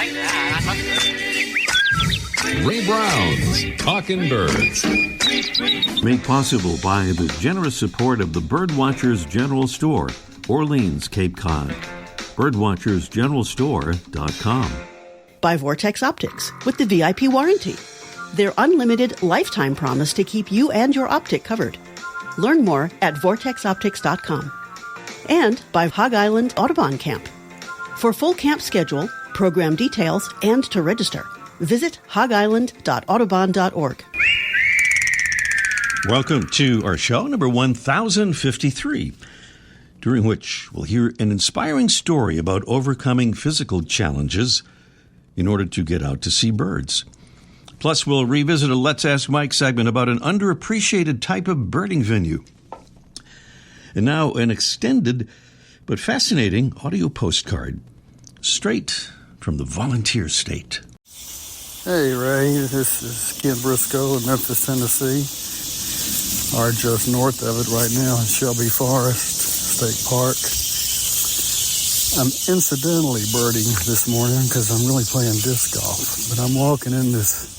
like that. Ray Brown's Talking Birds. Made possible by the generous support of the Birdwatchers General Store, Orleans, Cape Cod. Birdwatchersgeneralstore.com. By Vortex Optics with the VIP warranty. Their unlimited lifetime promise to keep you and your optic covered. Learn more at vortexoptics.com. And by Hog Island Audubon Camp. For full camp schedule, program details, and to register, visit hogisland.audubon.org. Welcome to our show, number 1053, during which we'll hear an inspiring story about overcoming physical challenges in order to get out to see birds. Plus, we'll revisit a Let's Ask Mike segment about an underappreciated type of birding venue. And now an extended but fascinating audio postcard, straight from the volunteer state. Hey, Ray, this is Ken Briscoe in Memphis, Tennessee, or just north of it right now in Shelby Forest State Park. I'm incidentally birding this morning because I'm really playing disc golf, but I'm walking in this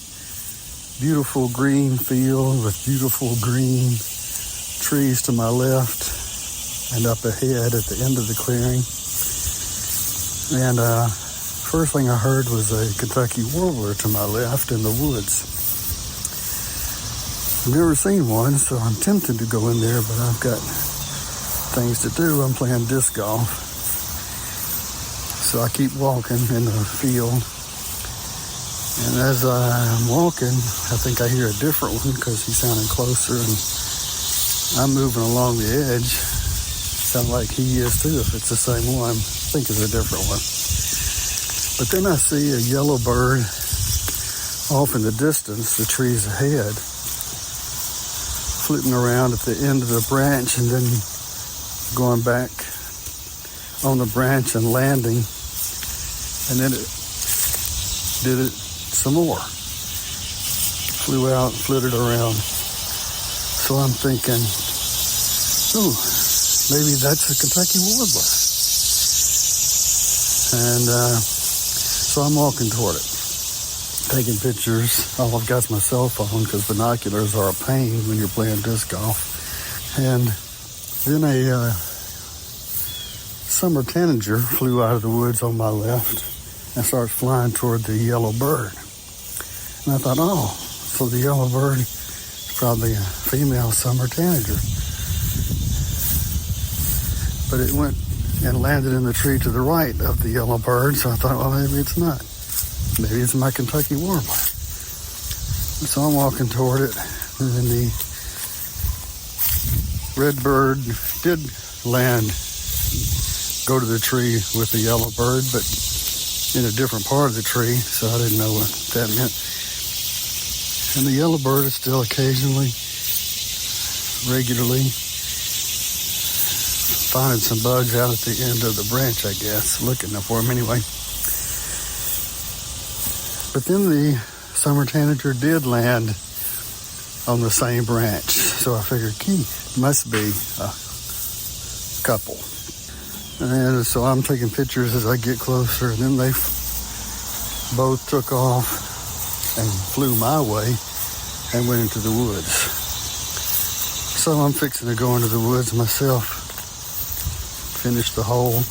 beautiful green field with beautiful green trees to my left and up ahead at the end of the clearing. And first thing I heard was a Kentucky warbler to my left in the woods. I've never seen one, so I'm tempted to go in there, but I've got things to do. I'm playing disc golf. So I keep walking in the field. And as I'm walking, I think I hear a different one because he's sounding closer, and I'm moving along the edge. Sound like he is too. If it's the same one, I think it's a different one. But then I see a yellow bird off in the distance, the trees ahead, flitting around at the end of the branch and then going back on the branch and landing. And then it did it some more. Flew out, flitted around. So I'm thinking, oh, maybe that's a Kentucky warbler. And so I'm walking toward it, taking pictures. All I've got is my cell phone because binoculars are a pain when you're playing disc golf. And then a summer tanager flew out of the woods on my left and starts flying toward the yellow bird. And I thought, oh, so the yellow bird is probably a female summer tanager. But it went and landed in the tree to the right of the yellow bird, so I thought, well, maybe it's not. Maybe it's my Kentucky warbler. So I'm walking toward it, and then the red bird did land, go to the tree with the yellow bird, but in a different part of the tree, so I didn't know what that meant. And the yellow bird is still occasionally, regularly, finding some bugs out at the end of the branch, I guess, looking for them anyway. But then the summer tanager did land on the same branch, so I figured, must be a couple. And so I'm taking pictures as I get closer, and then they both took off and flew my way and went into the woods. So I'm fixing to go into the woods myself, finish the hole.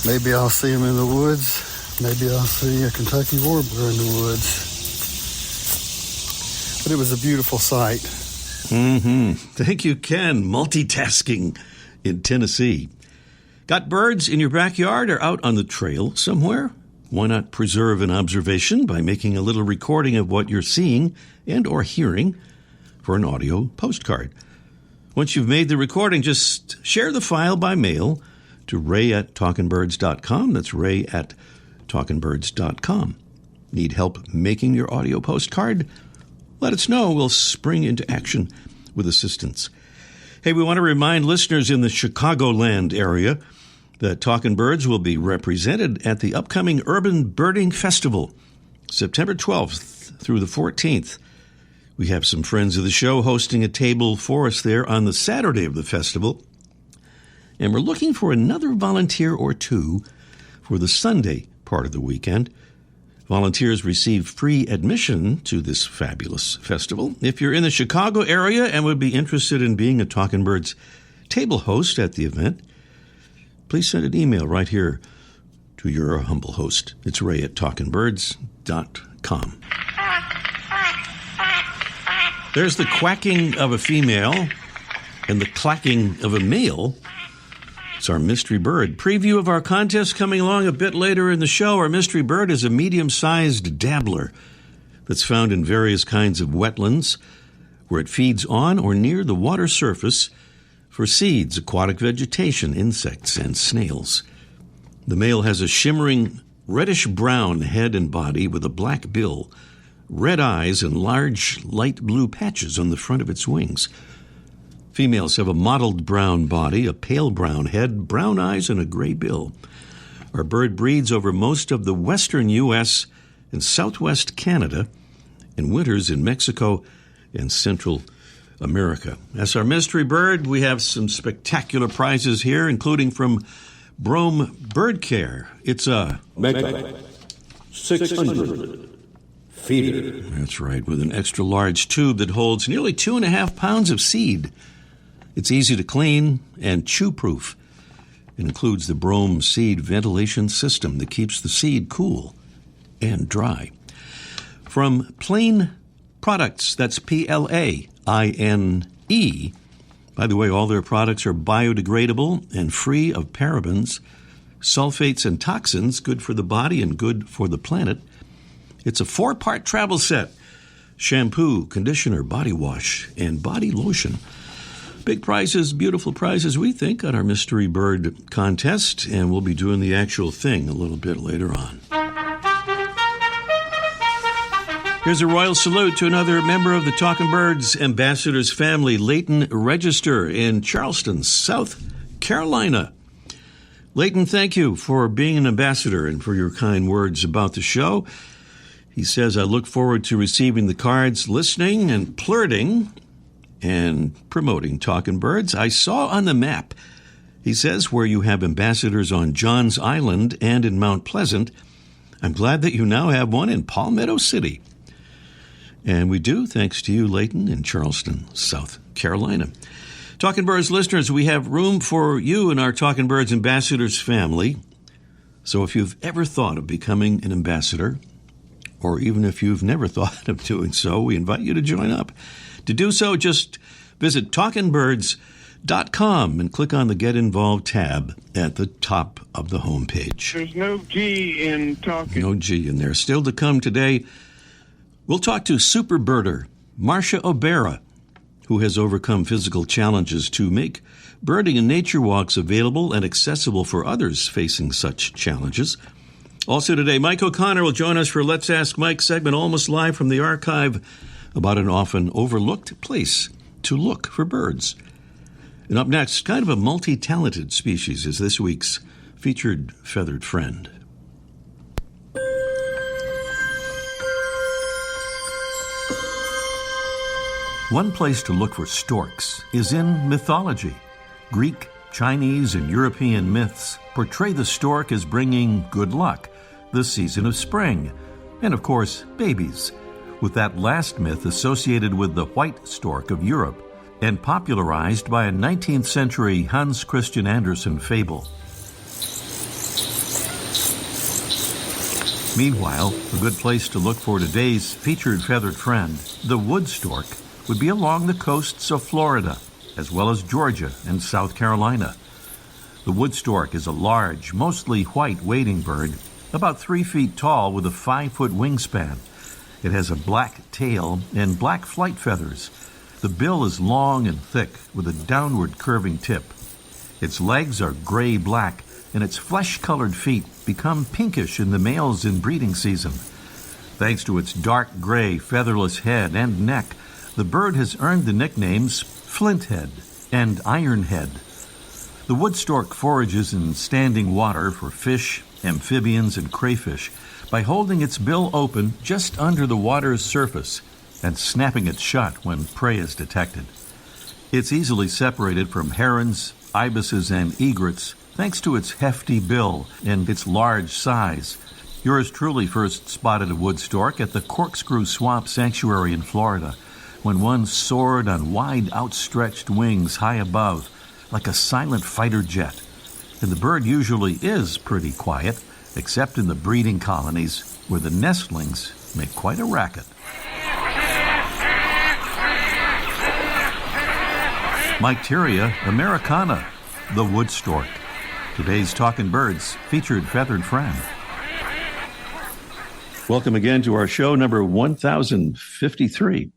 Maybe I'll see them in the woods. Maybe I'll see a Kentucky warbler in the woods. But it was a beautiful sight. Thank you, Ken. Multitasking in Tennessee. Got birds in your backyard or out on the trail somewhere? Why not preserve an observation by making a little recording of what you're seeing and or hearing for an audio postcard? Once you've made the recording, just share the file by mail to ray@talkingbirds.com. That's ray@talkingbirds.com. Need help making your audio postcard? Let us know. We'll spring into action with assistance. Hey, we want to remind listeners in the Chicagoland area that Talkin' Birds will be represented at the upcoming Urban Birding Festival, September 12th through the 14th. We have some friends of the show hosting a table for us there on the Saturday of the festival. And we're looking for another volunteer or two for the Sunday part of the weekend. Volunteers receive free admission to this fabulous festival. If you're in the Chicago area and would be interested in being a Talkin' Birds table host at the event, please send an email right here to your humble host. It's Ray at talkinbirds.com. There's the quacking of a female and the clacking of a male. It's our mystery bird. Preview of our contest coming along a bit later in the show. Our mystery bird is a medium-sized dabbler that's found in various kinds of wetlands where it feeds on or near the water surface for seeds, aquatic vegetation, insects, and snails. The male has a shimmering reddish-brown head and body with a black bill, red eyes, and large light blue patches on the front of its wings. Females have a mottled brown body, a pale brown head, brown eyes, and a gray bill. Our bird breeds over most of the western U.S. and southwest Canada, and winters in Mexico and Central America. As our mystery bird, we have some spectacular prizes here, including from Brome Bird Care. It's a Mega 600 feeder. That's right, with an extra large tube that holds nearly 2.5 pounds of seed. It's easy to clean and chew-proof. It includes the Brome seed ventilation system that keeps the seed cool and dry. From Plain Products, that's Plaine. By the way, all their products are biodegradable and free of parabens, sulfates, and toxins, good for the body and good for the planet. It's a 4-part travel set: shampoo, conditioner, body wash, and body lotion. Big prizes, beautiful prizes, we think, on our Mystery Bird contest, and we'll be doing the actual thing a little bit later on. Here's a royal salute to another member of the Talkin' Birds Ambassadors family, Leighton Register in Charleston, South Carolina. Leighton, thank you for being an ambassador and for your kind words about the show. He says, I look forward to receiving the cards, listening and flirting and promoting Talkin' Birds. I saw on the map, he says, where you have ambassadors on Johns Island and in Mount Pleasant. I'm glad that you now have one in Palmetto City. And we do, thanks to you, Leighton, in Charleston, South Carolina. Talkin' Birds listeners, we have room for you in our Talkin' Birds Ambassadors family. So if you've ever thought of becoming an ambassador, or even if you've never thought of doing so, we invite you to join up. To do so, just visit talkinbirds.com and click on the Get Involved tab at the top of the homepage. There's no G in talking. No G in there. Still to come today, we'll talk to super birder Marcia OBara, who has overcome physical challenges to make birding and nature walks available and accessible for others facing such challenges. Also today, Mike O'Connor will join us for Let's Ask Mike segment, almost live from the archive, about an often overlooked place to look for birds. And up next, kind of a multi-talented species is this week's featured feathered friend. One place to look for storks is in mythology. Greek, Chinese, and European myths portray the stork as bringing good luck, the season of spring, and of course, babies, with that last myth associated with the white stork of Europe and popularized by a 19th century Hans Christian Andersen fable. Meanwhile, a good place to look for today's featured feathered friend, the wood stork, would be along the coasts of Florida, as well as Georgia and South Carolina. The wood stork is a large, mostly white wading bird, about 3 feet tall with a 5-foot wingspan. It has a black tail and black flight feathers. The bill is long and thick with a downward curving tip. Its legs are gray-black, and its flesh-colored feet become pinkish in the males in breeding season. Thanks to its dark gray, featherless head and neck, the bird has earned the nicknames flinthead and ironhead. The wood stork forages in standing water for fish, amphibians, and crayfish by holding its bill open just under the water's surface and snapping it shut when prey is detected. It's easily separated from herons, ibises, and egrets thanks to its hefty bill and its large size, Yours truly first spotted a wood stork at the Corkscrew Swamp Sanctuary in Florida, when one soared on wide outstretched wings high above, like a silent fighter jet. And the bird usually is pretty quiet, except in the breeding colonies, where the nestlings make quite a racket. Mycteria americana, the wood stork. Today's Talkin' Birds featured feathered friend. Welcome again to our show number 1053.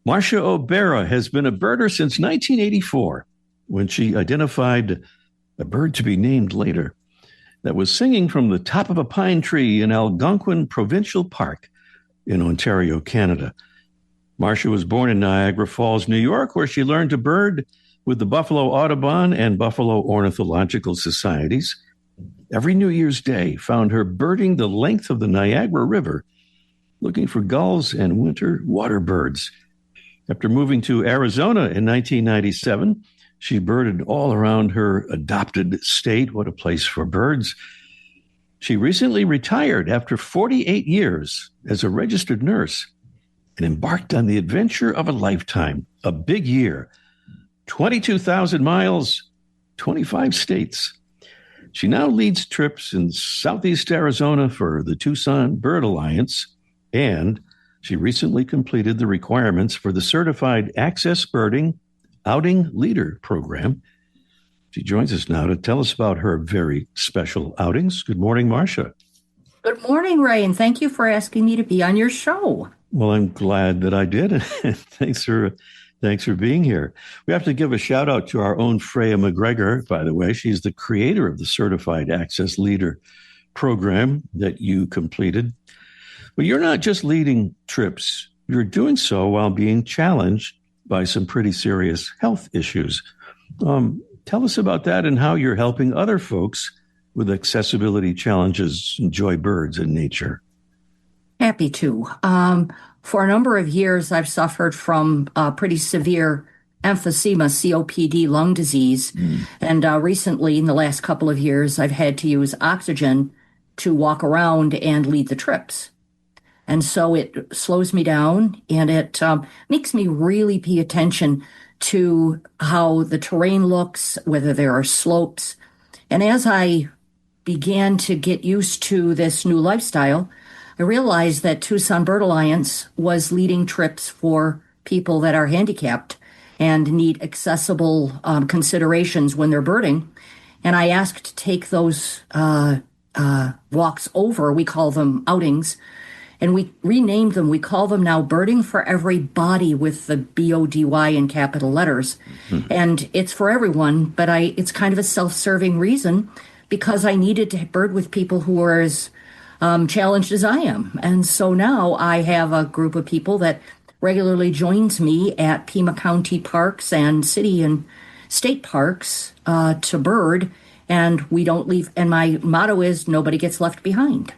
Marcia OBara has been a birder since 1984, when she identified a bird to be named later that was singing from the top of a pine tree in Algonquin Provincial Park in Ontario, Canada. Marcia was born in Niagara Falls, New York, where she learned to bird with the Buffalo Audubon and Buffalo Ornithological Societies. Every New Year's Day found her birding the length of the Niagara River, looking for gulls and winter water birds. After moving to Arizona in 1997, she birded all around her adopted state. What a place for birds. She recently retired after 48 years as a registered nurse and embarked on the adventure of a lifetime, a big year, 22,000 miles, 25 states. She now leads trips in Southeast Arizona for the Tucson Bird Alliance, and she recently completed the requirements for the Certified Access Birding Outing Leader program. She joins us now to tell us about her very special outings. Good morning, Marcia. Good morning, Ray, and thank you for asking me to be on your show. Well, I'm glad that I did. Thanks for being here. We have to give a shout out to our own Freya McGregor, by the way. She's the creator of the Certified Access Leader program that you completed. But you're not just leading trips. You're doing so while being challenged by some pretty serious health issues. Tell us about that and how you're helping other folks with accessibility challenges enjoy birds and nature. Happy to. For a number of years, I've suffered from pretty severe emphysema, COPD, lung disease. And recently, in the last couple of years, I've had to use oxygen to walk around and lead the trips. And so it slows me down, and it makes me really pay attention to how the terrain looks, whether there are slopes. And as I began to get used to this new lifestyle, I realized that Tucson Bird Alliance was leading trips for people that are handicapped and need accessible considerations when they're birding. And I asked to take those walks over. We call them outings. And we renamed them. We call them now Birding for Everybody with the BODY in capital letters. And it's for everyone, but it's kind of a self-serving reason because I needed to bird with people who are as challenged as I am. And so now I have a group of people that regularly joins me at Pima County parks and city and state parks to bird, and we don't leave. And my motto is nobody gets left behind.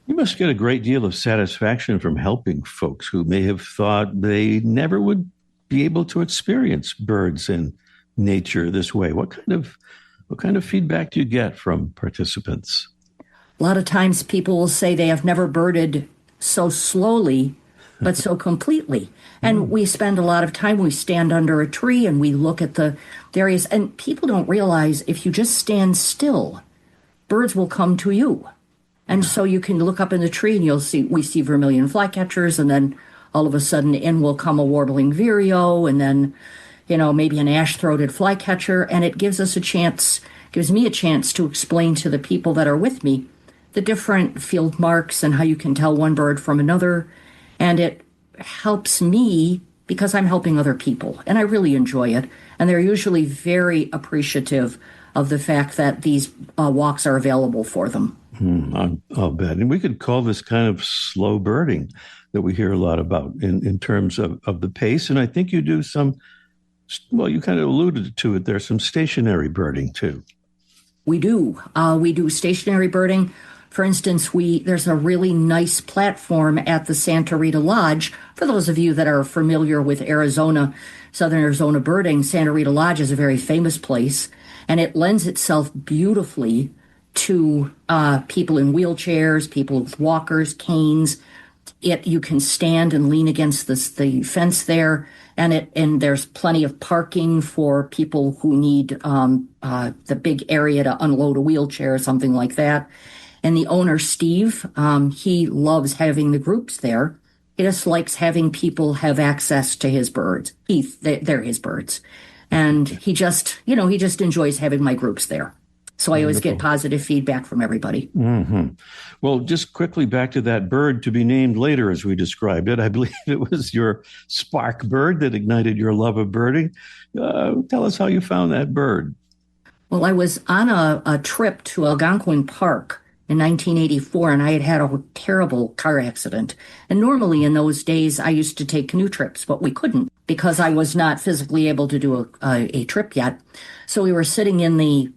You must get a great deal of satisfaction from helping folks who may have thought they never would be able to experience birds and nature this way. What kind of feedback do you get from participants? A lot of times people will say they have never birded so slowly, but so completely. And we spend a lot of time, we stand under a tree and we look at the areas. And people don't realize if you just stand still, birds will come to you. And so you can look up in the tree and we see vermilion flycatchers, and then all of a sudden in will come a warbling vireo, and then, maybe an ash-throated flycatcher. And it gives me a chance to explain to the people that are with me the different field marks and how you can tell one bird from another. And it helps me because I'm helping other people, and I really enjoy it. And they're usually very appreciative of the fact that these walks are available for them. I'll bet. And we could call this kind of slow birding that we hear a lot about in terms of the pace. And I think you do you kind of alluded to it. There's some stationary birding too. We do. We do stationary birding. For instance, there's a really nice platform at the Santa Rita Lodge. For those of you that are familiar with Arizona, Southern Arizona birding, Santa Rita Lodge is a very famous place, and it lends itself beautifully to people in wheelchairs, people with walkers, canes. You can stand and lean against the fence there, and there's plenty of parking for people who need the big area to unload a wheelchair or something like that. And the owner, Steve, he loves having the groups there. He just likes having people have access to his birds. They're his birds. And he just enjoys having my groups there. So I always get positive feedback from everybody. Mm-hmm. Well, just quickly back to that bird to be named later, as we described it. I believe it was your spark bird that ignited your love of birding. Tell us how you found that bird. Well, I was on a trip to Algonquin Park in 1984, and I had a terrible car accident. And normally in those days, I used to take canoe trips, but we couldn't because I was not physically able to do a trip yet. So we were sitting in the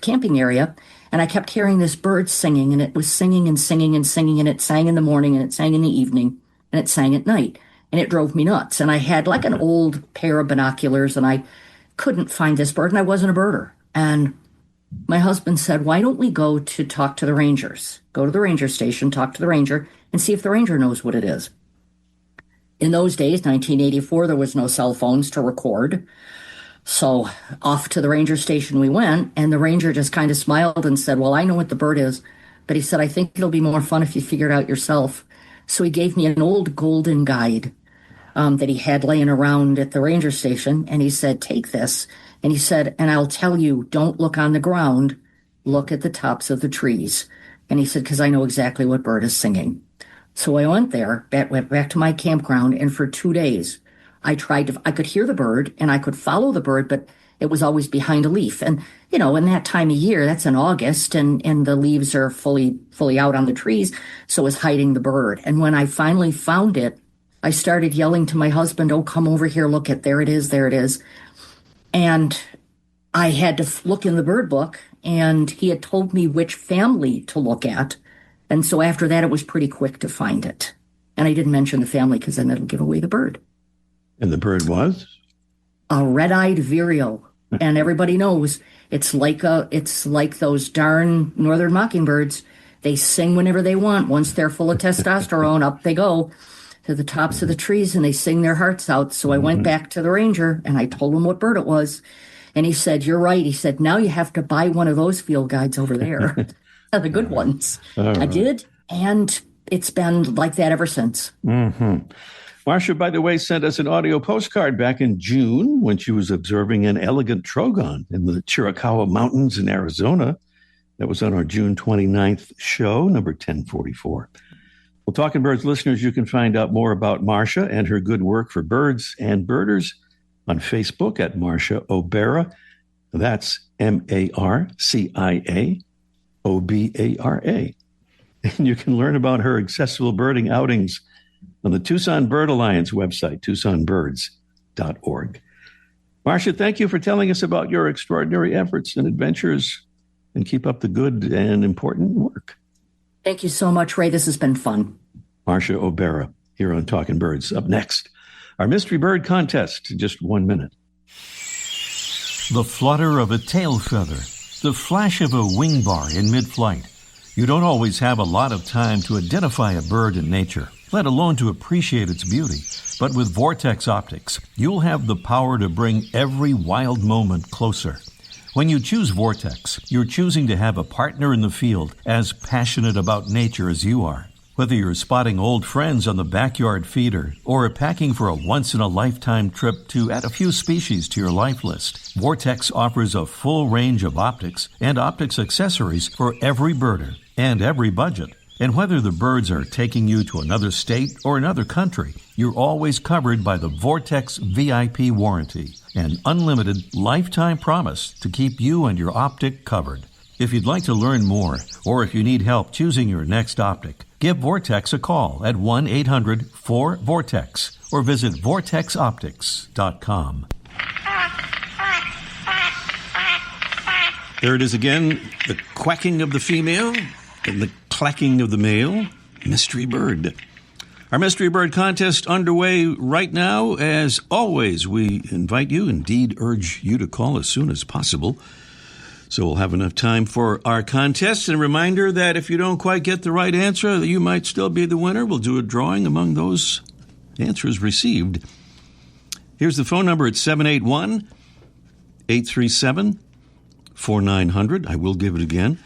camping area, and I kept hearing this bird singing, and it was singing and singing and singing, and it sang in the morning, and it sang in the evening, and it sang at night, and it drove me nuts. And I had like an old pair of binoculars, and I couldn't find this bird, and I wasn't a birder. And my husband said, why don't we go to talk to the rangers? Go to the ranger station, talk to the ranger, and see if the ranger knows what it is. In those days, 1984, there was no cell phones to record. So off to the ranger station we went, and the ranger just kind of smiled and said, well, I know what the bird is. But he said, I think it'll be more fun if you figure it out yourself. So he gave me an old golden guide that he had laying around at the ranger station. And he said, take this. And he said, and I'll tell you, don't look on the ground, look at the tops of the trees. And he said, because I know exactly what bird is singing. So I went there, went back to my campground, and for 2 days, I could hear the bird and I could follow the bird, but it was always behind a leaf. And, in that time of year, that's in August, and the leaves are fully out on the trees, so it was hiding the bird. And when I finally found it, I started yelling to my husband, oh, come over here, look at, there it is, there it is. And I had to look in the bird book, and he had told me which family to look at. And so after that, it was pretty quick to find it. And I didn't mention the family because then it'll give away the bird. And the bird was? A red-eyed vireo. And everybody knows it's like those darn northern mockingbirds. They sing whenever they want. Once they're full of testosterone, up they go to the tops of the trees and they sing their hearts out. So I went back to the ranger and I told him what bird it was. And he said, you're right. He said, now you have to buy one of those field guides over there. The good ones. I did. And it's been like that ever since. Mm-hmm. Marcia, by the way, sent us an audio postcard back in June when she was observing an elegant trogon in the Chiricahua Mountains in Arizona. That was on our June 29th show, number 1044. Well, Talking Birds listeners, you can find out more about Marcia and her good work for birds and birders on Facebook at Marcia OBara. That's MarciaObara. And you can learn about her accessible birding outings on the Tucson Bird Alliance website, tucsonbirds.org. Marcia, thank you for telling us about your extraordinary efforts and adventures, and keep up the good and important work. Thank you so much, Ray. This has been fun. Marcia OBara here on Talking Birds. Up next, our mystery bird contest in just 1 minute. The flutter of a tail feather, the flash of a wing bar in mid-flight. You don't always have a lot of time to identify a bird in nature, let alone to appreciate its beauty. But with Vortex Optics, you'll have the power to bring every wild moment closer. When you choose Vortex, you're choosing to have a partner in the field as passionate about nature as you are. Whether you're spotting old friends on the backyard feeder or packing for a once-in-a-lifetime trip to add a few species to your life list, Vortex offers a full range of optics and optics accessories for every birder and every budget. And whether the birds are taking you to another state or another country, you're always covered by the Vortex VIP warranty, an unlimited lifetime promise to keep you and your optic covered. If you'd like to learn more, or if you need help choosing your next optic, give Vortex a call at 1-800-4VORTEX or visit vortexoptics.com. There it is again, the quacking of the female and the clacking of the male. Mystery bird. Our mystery bird contest underway right now. As always, we invite you, indeed urge you to call as soon as possible So we'll have enough time for our contest. And a reminder that if you don't quite get the right answer, you might still be the winner. We'll do a drawing among those answers received. Here's the phone number. It's 781-837-4900. I will give it again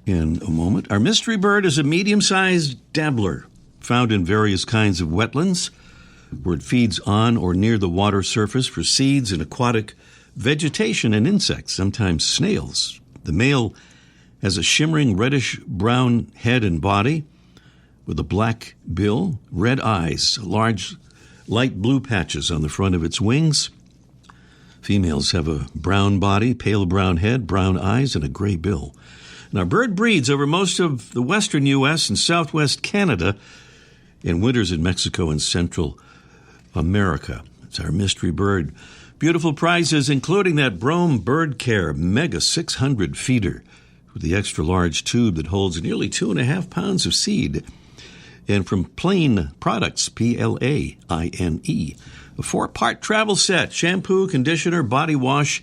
in a moment. Our mystery bird is a medium-sized dabbler found in various kinds of wetlands where it feeds on or near the water surface for seeds and aquatic vegetation and insects, sometimes snails. The male has a shimmering reddish-brown head and body with a black bill, red eyes, large light blue patches on the front of its wings. Females have a brown body, pale brown head, brown eyes, and a gray bill. Now, bird breeds over most of the western U.S. and southwest Canada and winters in Mexico and Central America. It's our mystery bird. Beautiful prizes, including that Brome Bird Care Mega 600 feeder with the extra-large tube that holds nearly 2.5 pounds of seed. And from Plain Products, Plaine, a 4-part travel set, shampoo, conditioner, body wash,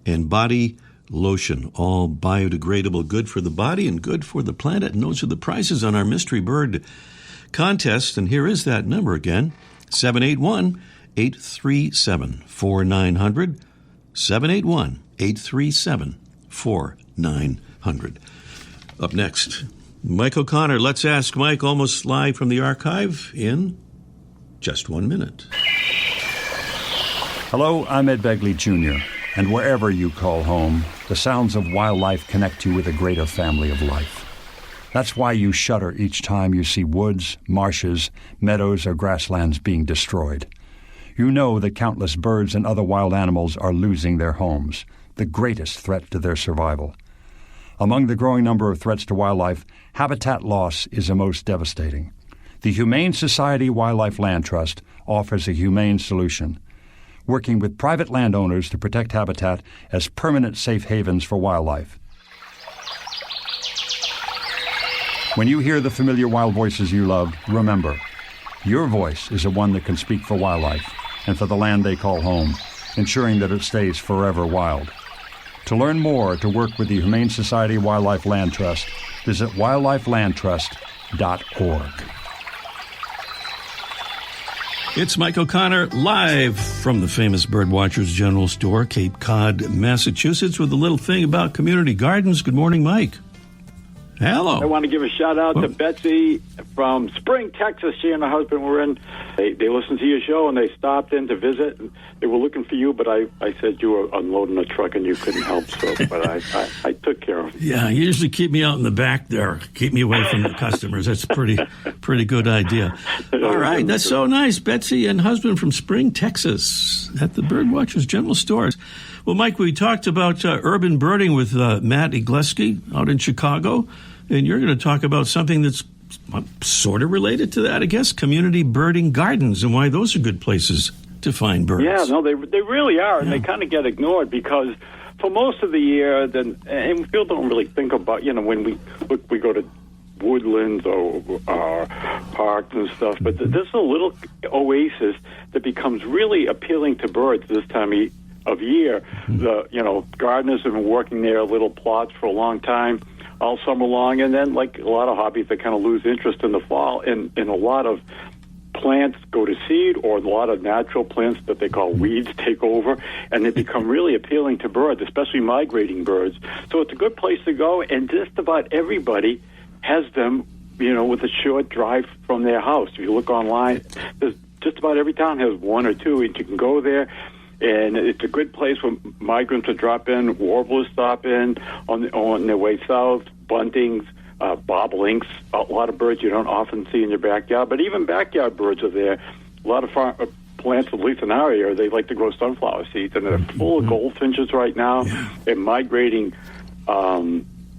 and body lotion, all biodegradable, good for the body and good for the planet. And those are the prizes on our mystery bird contest. And here is that number again, 781-837-4900, 781-837-4900. Up next, Mike O'Connor. Let's Ask Mike, almost live from the archive in just 1 minute. Hello, I'm Ed Begley Jr., and wherever you call home, the sounds of wildlife connect you with a greater family of life. That's why you shudder each time you see woods, marshes, meadows, or grasslands being destroyed. You know that countless birds and other wild animals are losing their homes, the greatest threat to their survival. Among the growing number of threats to wildlife, habitat loss is the most devastating. The Humane Society Wildlife Land Trust offers a humane solution, working with private landowners to protect habitat as permanent safe havens for wildlife. When you hear the familiar wild voices you love, remember, your voice is the one that can speak for wildlife and for the land they call home, ensuring that it stays forever wild. To learn more, to work with the Humane Society Wildlife Land Trust, visit wildlifelandtrust.org. It's Mike O'Connor live from the famous Birdwatchers General Store, Cape Cod, Massachusetts, with a little thing about community gardens. Good morning, Mike. Hello. I want to give a shout-out to Betsy from Spring, Texas. She and her husband were in. They listened to your show, and they stopped in to visit. They were looking for you, but I said you were unloading a truck, and you couldn't help. So, but I took care of it. Yeah, you usually keep me out in the back there. Keep me away from the customers. That's a pretty good idea. All right, that's so nice. Betsy and husband from Spring, Texas, at the Birdwatchers General Stores. Well, Mike, we talked about urban birding with Matt Igleski out in Chicago. And you're going to talk about something that's sort of related to that, I guess, community birding gardens and why those are good places to find birds. Yeah, no, they really are, and they kind of get ignored because for most of the year, and people don't really think about, when we go to woodlands or parks and stuff, but this is a little oasis that becomes really appealing to birds this time of year. The gardeners have been working their little plots for a long time, all summer long, and then like a lot of hobbies, they kind of lose interest in the fall, and a lot of plants go to seed, or a lot of natural plants that they call weeds take over, and they become really appealing to birds, especially migrating birds. So it's a good place to go, and just about everybody has them, with a short drive from their house. If you look online, there's just about every town has one or two, and you can go there. And it's a good place for migrants to drop in, warblers stop in on their way south, buntings, bobolinks, a lot of birds you don't often see in your backyard. But even backyard birds are there. A lot of plants, at least in our area, they like to grow sunflower seeds, and they're full of goldfinches right now. And migrating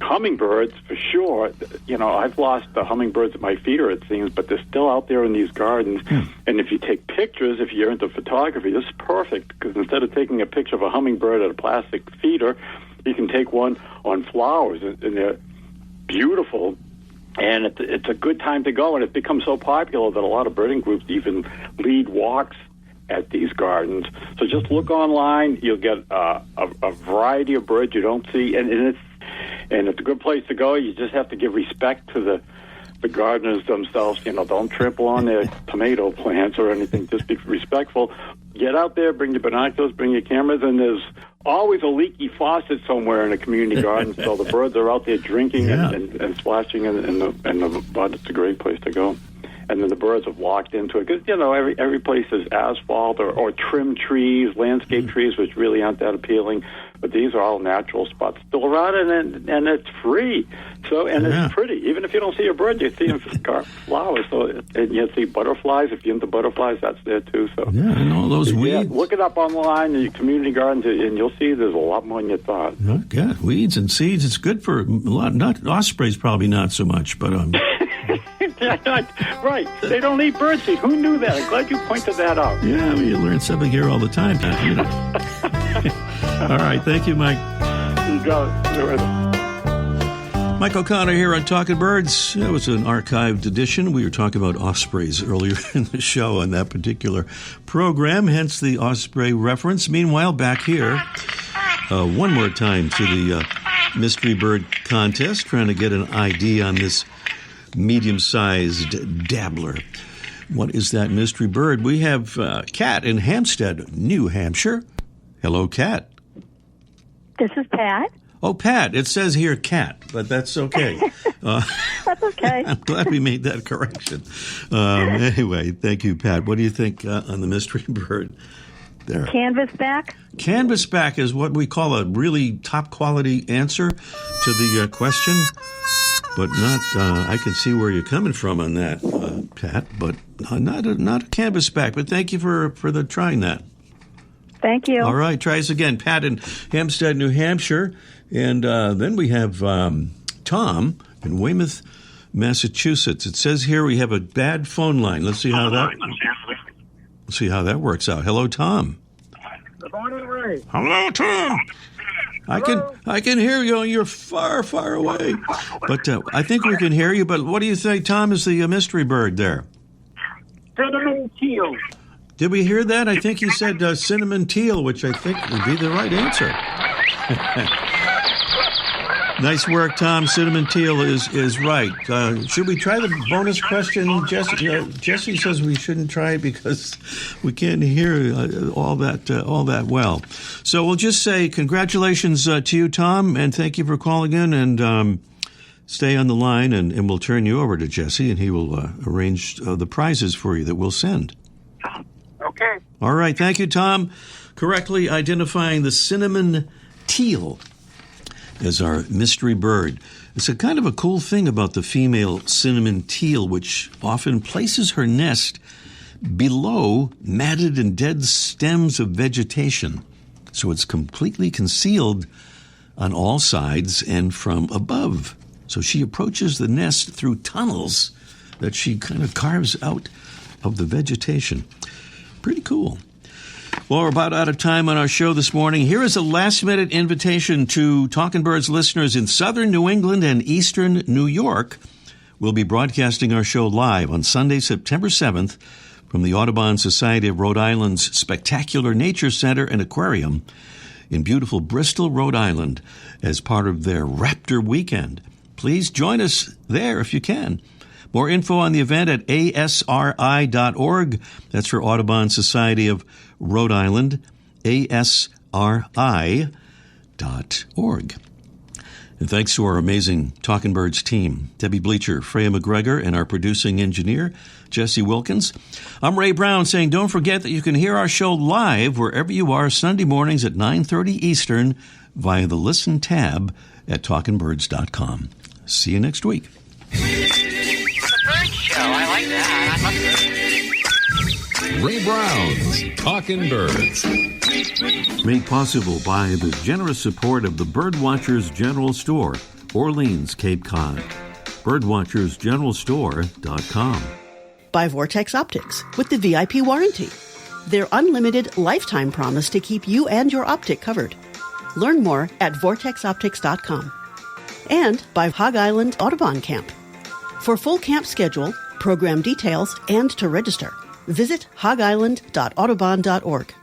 hummingbirds, for sure. I've lost the hummingbirds at my feeder, it seems, but they're still out there in these gardens. And if you take pictures, if you're into photography, this is perfect, because instead of taking a picture of a hummingbird at a plastic feeder, you can take one on flowers, and they're beautiful. And it's a good time to go, and it becomes so popular that a lot of birding groups even lead walks at these gardens. So just look online. You'll get a variety of birds you don't see, and it's a good place to go. You just have to give respect to the gardeners themselves. Don't trample on their tomato plants or anything. Just be respectful. Get out there, bring your binoculars, bring your cameras, and there's always a leaky faucet somewhere in a community garden, so the birds are out there drinking and splashing in the mud. It's a great place to go. And then the birds have walked into it because every place is asphalt or trimmed trees, landscape trees, which really aren't that appealing. But these are all natural spots still around, and it's free. So it's pretty. Even if you don't see a bird, you see flowers. So and you see butterflies. If you're into butterflies, that's there too. So and all those weeds. Look it up online in your community gardens, and you'll see there's a lot more than you thought. Okay, weeds and seeds. It's good for a lot. Not ospreys, probably not so much, but right. They don't eat birdseed. Who knew that? I'm glad you pointed that out. Yeah, you learn something here all the time. All right. Thank you, Mike. You got it. Mike O'Connor here on Talking Birds. It was an archived edition. We were talking about ospreys earlier in the show on that particular program, hence the osprey reference. Meanwhile, back here, one more time to the Mystery Bird Contest, trying to get an ID on this medium-sized dabbler. What is that mystery bird? We have Kat in Hampstead, New Hampshire. Hello, Kat. This is Pat. Oh, Pat. It says here Kat, but that's okay. That's okay. I'm glad we made that correction. Anyway, thank you, Pat. What do you think on the mystery bird there? Canvasback. Canvasback is what we call a really top-quality answer to the question. But not, I can see where you're coming from on that, Pat, but not a canvasback. But thank you for trying that. Thank you. All right, try us again. Pat in Hampstead, New Hampshire. And then we have Tom in Weymouth, Massachusetts. It says here we have a bad phone line. Let's see how that works out. Hello, Tom. Good morning, Ray. Hello, Tom. I can hear you. You're far, far away. But I think we can hear you. But what do you think, Tom, is the mystery bird there? Cinnamon teal. Did we hear that? I think he said cinnamon teal, which I think would be the right answer. Nice work, Tom. Cinnamon teal is right. Should we try the bonus question? Jesse says we shouldn't try it because we can't hear all that well. So we'll just say congratulations to you, Tom, and thank you for calling in. And stay on the line, and we'll turn you over to Jesse, and he will arrange the prizes for you that we'll send. Okay. All right. Thank you, Tom. Correctly identifying the cinnamon teal as our mystery bird. It's a kind of a cool thing about the female cinnamon teal, which often places her nest below matted and dead stems of vegetation. So it's completely concealed on all sides and from above. So she approaches the nest through tunnels that she kind of carves out of the vegetation. Pretty cool. Well, we're about out of time on our show this morning. Here is a last-minute invitation to Talking Birds listeners in southern New England and eastern New York. We'll be broadcasting our show live on Sunday, September 7th from the Audubon Society of Rhode Island's spectacular Nature Center and Aquarium in beautiful Bristol, Rhode Island, as part of their Raptor Weekend. Please join us there if you can. More info on the event at asri.org. That's for Audubon Society of Rhode Island, asri.org. And thanks to our amazing Talking Birds team, Debbie Bleacher, Freya McGregor, and our producing engineer, Jesse Wilkins. I'm Ray Brown saying don't forget that you can hear our show live wherever you are Sunday mornings at 9:30 Eastern via the Listen tab at talkingbirds.com. See you next week. I like that. Ray Brown's Talking Birds. Made possible by the generous support of the Birdwatchers General Store, Orleans, Cape Cod. Birdwatchersgeneralstore.com. By Vortex Optics with the VIP warranty. Their unlimited lifetime promise to keep you and your optic covered. Learn more at vortexoptics.com. And by Hog Island Audubon Camp. For full camp schedule, program details, and to register, Visit hogisland.audubon.org.